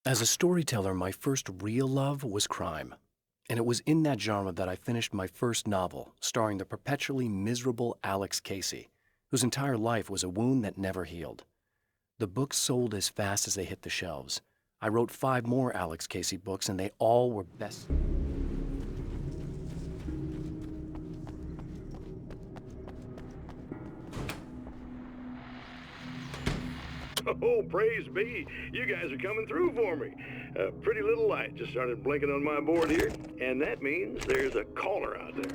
As a storyteller, my first real love was crime. And it was in that genre that I finished my first novel, starring the perpetually miserable Alex Casey, whose entire life was a wound that never healed. The books sold as fast as they hit the shelves. I wrote 5 more Alex Casey books, and they all were best. Oh, praise be. You guys are coming through for me. A pretty little light just started blinking on my board here, and that means there's a caller out there.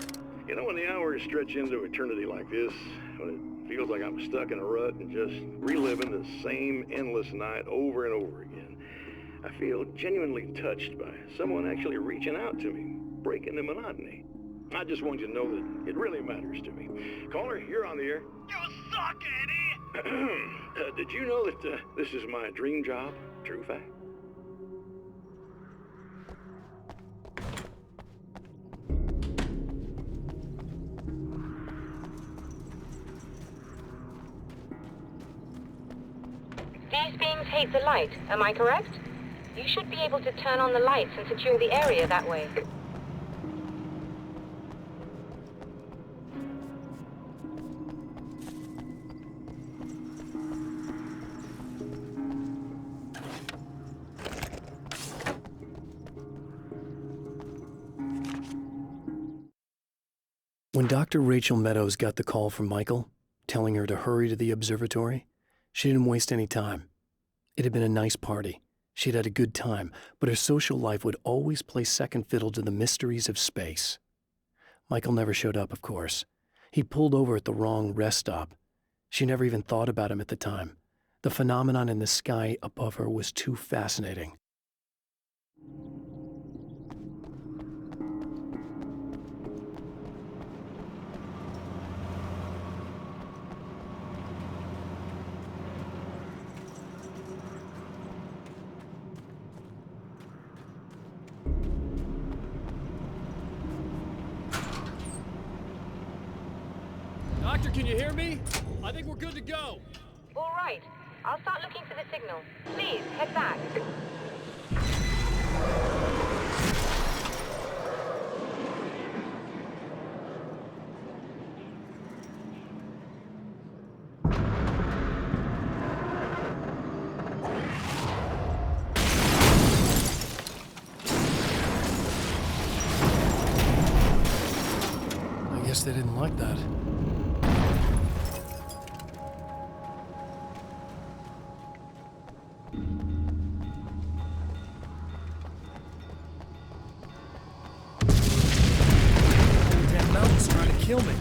You know, when the hours stretch into eternity like this, when it feels like I'm stuck in a rut and just reliving the same endless night over and over again, I feel genuinely touched by someone actually reaching out to me, breaking the monotony. I just want you to know that it really matters to me. Caller, you're on the air. You suck, Eddie! Did you know that this is my dream job? True fact. These beings hate the light, am I correct? You should be able to turn on the lights and secure the area that way. When Dr. Rachel Meadows got the call from Michael, telling her to hurry to the observatory, she didn't waste any time. It had been a nice party. She'd had a good time, but her social life would always play second fiddle to the mysteries of space. Michael never showed up, of course. He pulled over at the wrong rest stop. She never even thought about him at the time. The phenomenon in the sky above her was too fascinating. Doctor, can you hear me? I think we're good to go. All right. I'll start looking for the signal. Please, head back. I guess they didn't like that. Damn mountain's trying to kill me.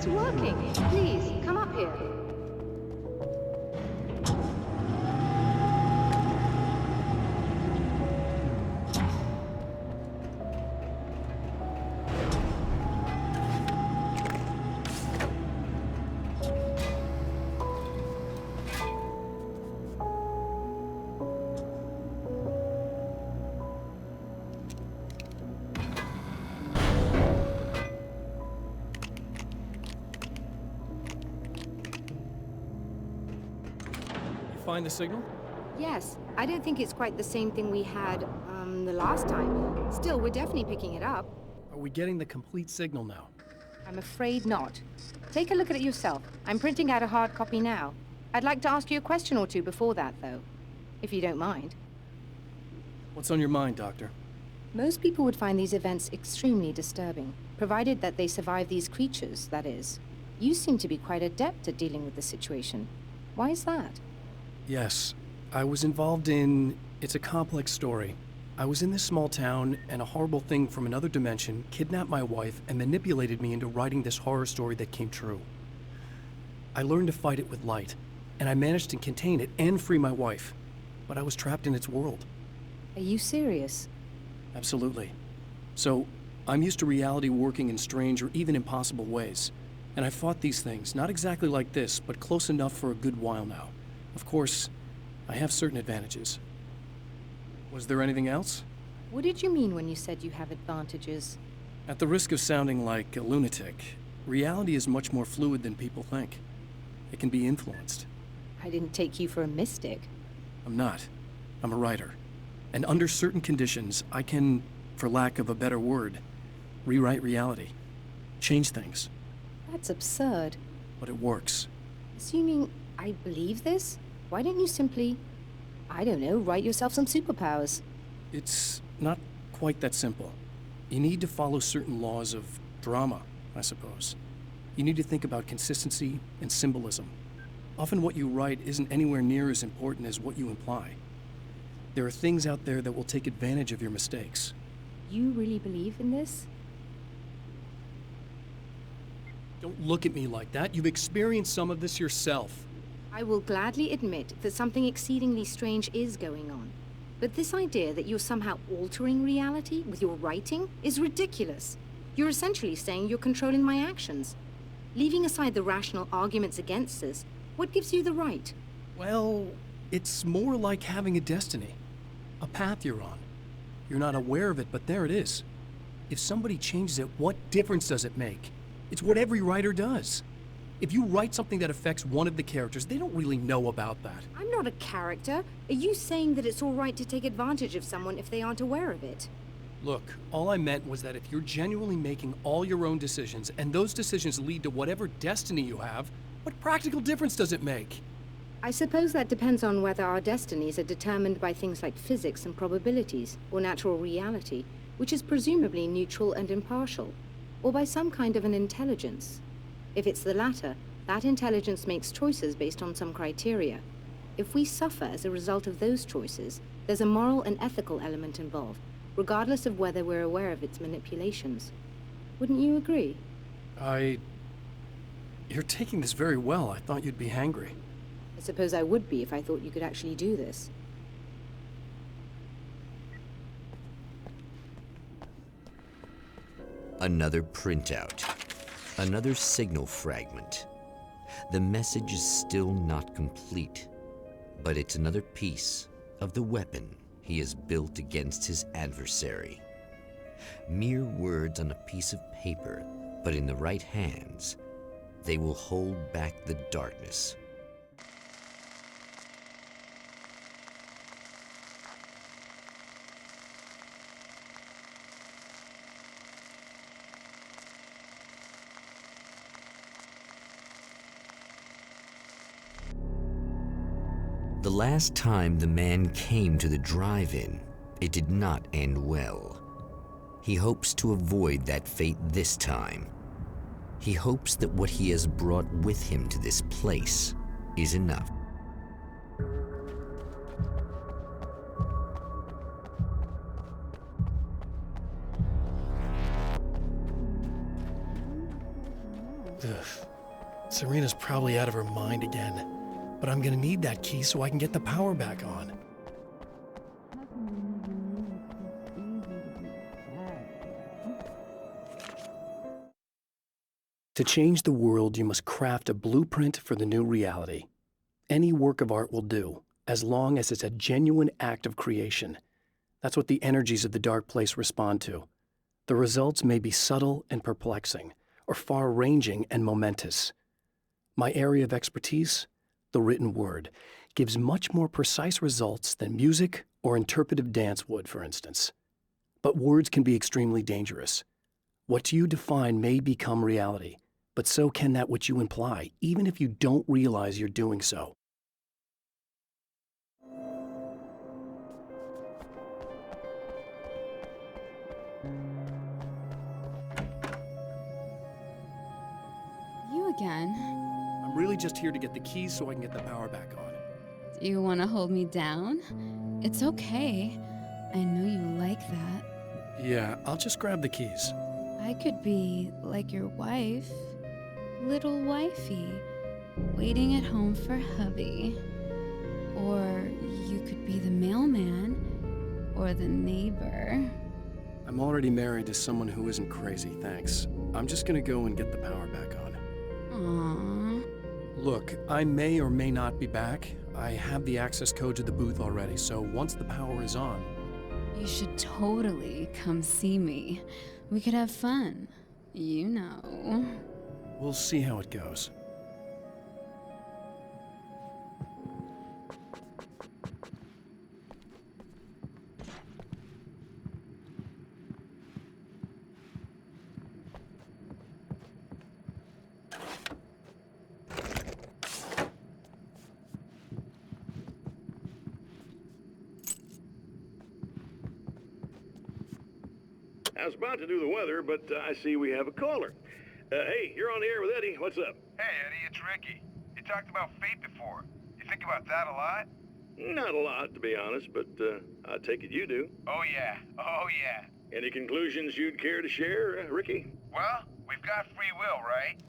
working. Please, come up here. Find the signal? Yes. I don't think it's quite the same thing we had, the last time. Still, we're definitely picking it up. Are we getting the complete signal now? I'm afraid not. Take a look at it yourself. I'm printing out a hard copy now. I'd like to ask you a question or two before that, though, if you don't mind. What's on your mind, Doctor? Most people would find these events extremely disturbing, provided that they survive these creatures, that is. You seem to be quite adept at dealing with the situation. Why is that? Yes, I was involved in... It's a complex story. I was in this small town, and a horrible thing from another dimension kidnapped my wife and manipulated me into writing this horror story that came true. I learned to fight it with light, and I managed to contain it and free my wife. But I was trapped in its world. Are you serious? Absolutely. So, I'm used to reality working in strange or even impossible ways. And I've fought these things, not exactly like this, but close enough for a good while now. Of course, I have certain advantages. Was there anything else? What did you mean when you said you have advantages? At the risk of sounding like a lunatic, reality is much more fluid than people think. It can be influenced. I didn't take you for a mystic. I'm not. I'm a writer. And under certain conditions, I can, for lack of a better word, rewrite reality. Change things. That's absurd. But it works. Assuming I believe this, why don't you simply, I don't know, write yourself some superpowers? It's not quite that simple. You need to follow certain laws of drama, I suppose. You need to think about consistency and symbolism. Often what you write isn't anywhere near as important as what you imply. There are things out there that will take advantage of your mistakes. You really believe in this? Don't look at me like that. You've experienced some of this yourself. I will gladly admit that something exceedingly strange is going on. But this idea that you're somehow altering reality with your writing is ridiculous. You're essentially saying you're controlling my actions. Leaving aside the rational arguments against this, what gives you the right? Well, it's more like having a destiny. A path you're on. You're not aware of it, but there it is. If somebody changes it, what difference does it make? It's what every writer does. If you write something that affects one of the characters, they don't really know about that. I'm not a character. Are you saying that it's all right to take advantage of someone if they aren't aware of it? Look, all I meant was that if you're genuinely making all your own decisions, and those decisions lead to whatever destiny you have, what practical difference does it make? I suppose that depends on whether our destinies are determined by things like physics and probabilities, or natural reality, which is presumably neutral and impartial, or by some kind of an intelligence. If it's the latter, that intelligence makes choices based on some criteria. If we suffer as a result of those choices, there's a moral and ethical element involved, regardless of whether we're aware of its manipulations. Wouldn't you agree? You're taking this very well. I thought you'd be hangry. I suppose I would be if I thought you could actually do this. Another printout. Another signal fragment. The message is still not complete, but it's another piece of the weapon he has built against his adversary. Mere words on a piece of paper, but in the right hands, they will hold back the darkness. The last time the man came to the drive-in, it did not end well. He hopes to avoid that fate this time. He hopes that what he has brought with him to this place is enough. Ugh. Serena's probably out of her mind again. But I'm gonna need that key so I can get the power back on. To change the world, you must craft a blueprint for the new reality. Any work of art will do, as long as it's a genuine act of creation. That's what the energies of the dark place respond to. The results may be subtle and perplexing, or far-ranging and momentous. My area of expertise? The written word, gives much more precise results than music or interpretive dance would, for instance. But words can be extremely dangerous. What you define may become reality, but so can that which you imply, even if you don't realize you're doing so. You again? I'm really just here to get the keys so I can get the power back on. Do you want to hold me down? It's okay. I know you like that. Yeah, I'll just grab the keys. I could be like your wife, little wifey, waiting at home for hubby. Or you could be the mailman, or the neighbor. I'm already married to someone who isn't crazy, thanks. I'm just gonna go and get the power back on. Aww. Look, I may or may not be back. I have the access code to the booth already, so once the power is on... You should totally come see me. We could have fun. You know. We'll see how it goes. I was about to do the weather, but I see we have a caller. Hey, you're on the air with Eddie. What's up? Hey, Eddie, it's Ricky. You talked about fate before. You think about that a lot? Not a lot, to be honest, but I take it you do. Oh, yeah. Oh, yeah. Any conclusions you'd care to share, Ricky? Well, we've got free will, right?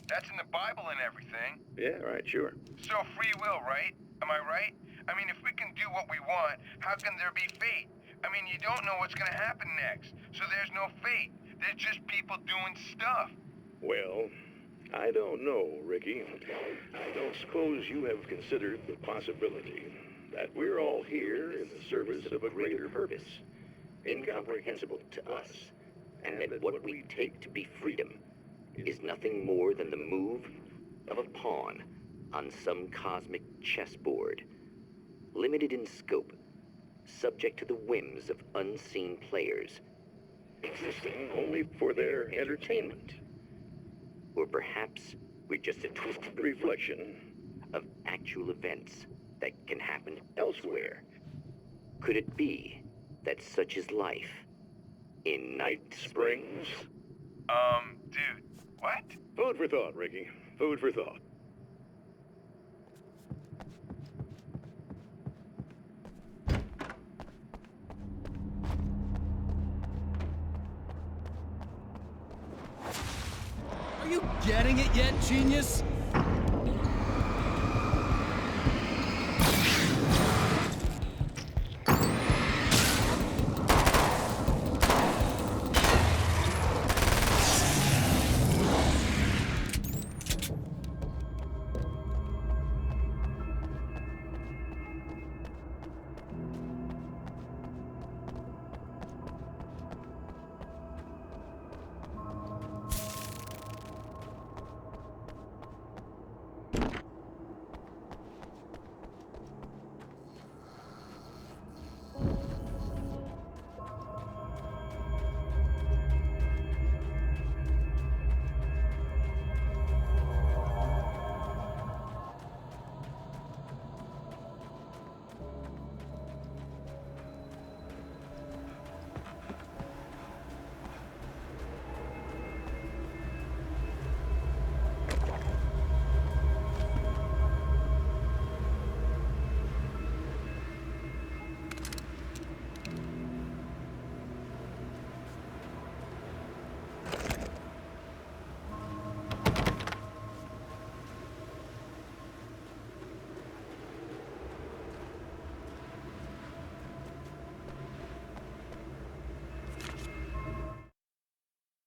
That's in the Bible and everything. Yeah, right, sure. So free will, right? Am I right? I mean, if we can do what we want, how can there be fate? I mean, you don't know what's gonna happen next, so there's no fate. There's just people doing stuff. Well, I don't know, Ricky. I don't suppose you have considered the possibility that we're all here in the service of a greater purpose, incomprehensible to us, and that what we take to be freedom is nothing more than the move of a pawn on some cosmic chessboard, limited in scope, subject to the whims of unseen players, existing only for their entertainment. Or perhaps we're just a twisted reflection of actual events that can happen elsewhere. Could it be that such is life in Night Springs? Dude, what? Food for thought, Ricky. Food for thought. Are you getting it yet, genius?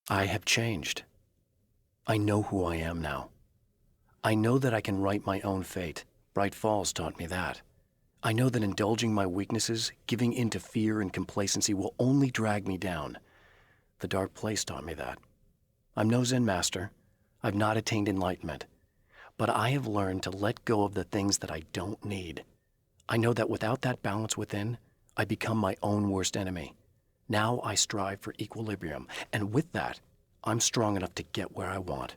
I have changed. I know who I am now. I know that I can write my own fate. Bright Falls taught me that. I know that indulging my weaknesses, giving in to fear and complacency will only drag me down. The Dark Place taught me that. I'm no Zen master. I've not attained enlightenment. But I have learned to let go of the things that I don't need. I know that without that balance within, I become my own worst enemy. Now I strive for equilibrium, and with that, I'm strong enough to get where I want.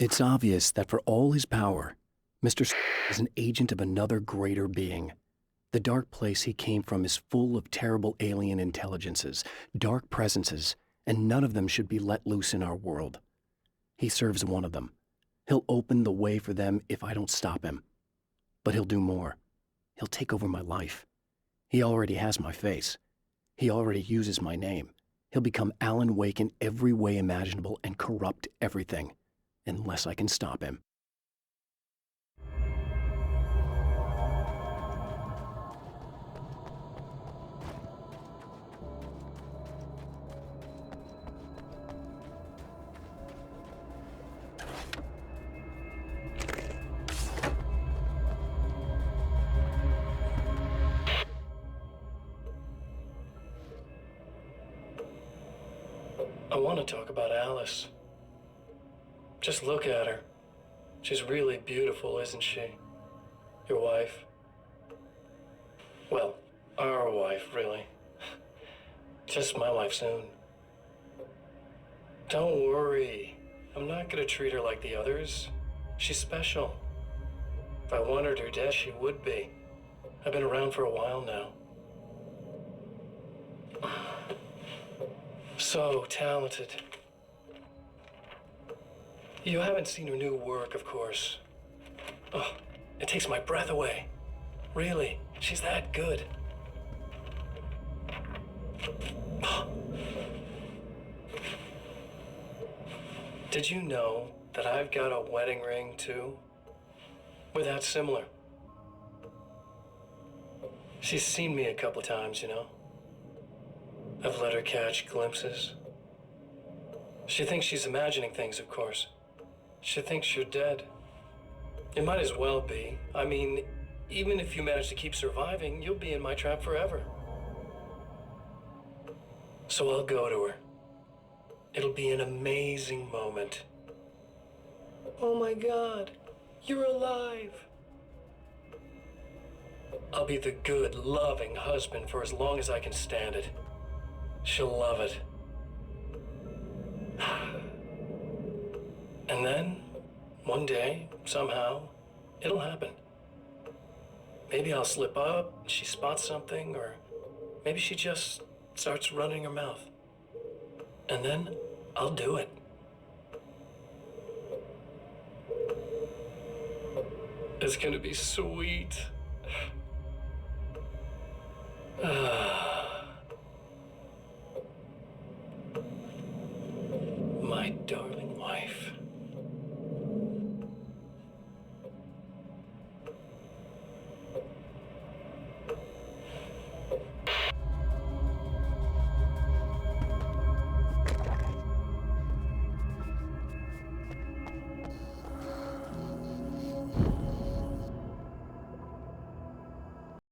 It's obvious that for all his power, Mr. is an agent of another greater being. The dark place he came from is full of terrible alien intelligences, dark presences, and none of them should be let loose in our world. He serves one of them. He'll open the way for them if I don't stop him. But he'll do more. He'll take over my life. He already has my face. He already uses my name. He'll become Alan Wake in every way imaginable and corrupt everything. Unless I can stop him. I want to talk about Alice. Just look at her. She's really beautiful, isn't she? Your wife. Well, our wife, really. Just my wife soon. Don't worry. I'm not gonna treat her like the others. She's special. If I wanted her dead, she would be. I've been around for a while now. So talented. You haven't seen her new work, of course. Oh, it takes my breath away. Really, she's that good. Did you know that I've got a wedding ring, too? We're that similar. She's seen me a couple times, you know. I've let her catch glimpses. She thinks she's imagining things, of course. She thinks you're dead. It might as well be. I mean, even if you manage to keep surviving, you'll be in my trap forever. So I'll go to her. It'll be an amazing moment. Oh my God, you're alive. I'll be the good, loving husband for as long as I can stand it. She'll love it. And then, one day, somehow, it'll happen. Maybe I'll slip up, she spots something, or maybe she just starts running her mouth. And then, I'll do it. It's gonna be sweet. My darling.